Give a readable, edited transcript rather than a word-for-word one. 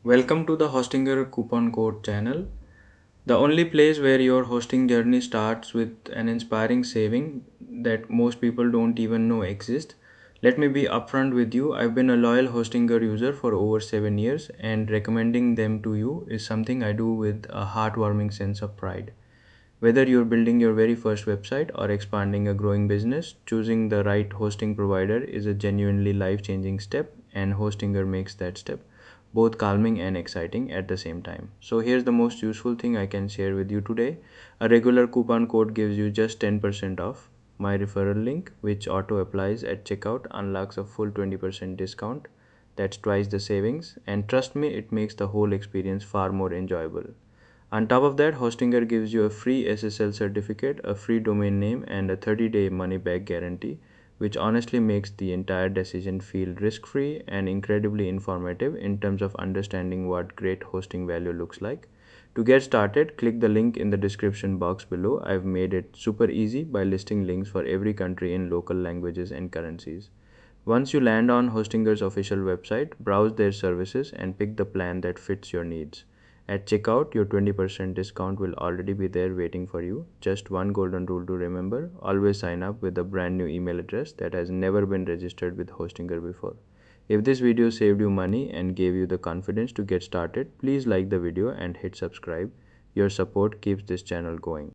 Welcome to the Hostinger Coupon Code channel, the only place where your hosting journey starts with an inspiring saving that most people don't even know exists. Let me be upfront with you. I've been a loyal Hostinger user for over 7 years, and recommending them to you is something I do with a heartwarming sense of pride. Whether you're building your very first website or expanding a growing business, choosing the right hosting provider is a genuinely life-changing step, and Hostinger makes that step both calming and exciting at the same time. So here's the most useful thing I can share with you today. A regular coupon code gives you just 10% off. My referral link, which auto applies at checkout, unlocks a full 20% discount. That's twice the savings, and trust me, it makes the whole experience far more enjoyable. On top of that, Hostinger gives you a free SSL certificate, a free domain name, and a 30-day money-back guarantee, which honestly makes the entire decision feel risk-free and incredibly informative in terms of understanding what great hosting value looks like. To get started, click the link in the description box below. I've made it super easy by listing links for every country in local languages and currencies. Once you land on Hostinger's official website, browse their services and pick the plan that fits your needs. At checkout, your 20% discount will already be there waiting for you. Just one golden rule to remember: always sign up with a brand new email address that has never been registered with Hostinger before. If this video saved you money and gave you the confidence to get started, please like the video and hit subscribe. Your support keeps this channel going.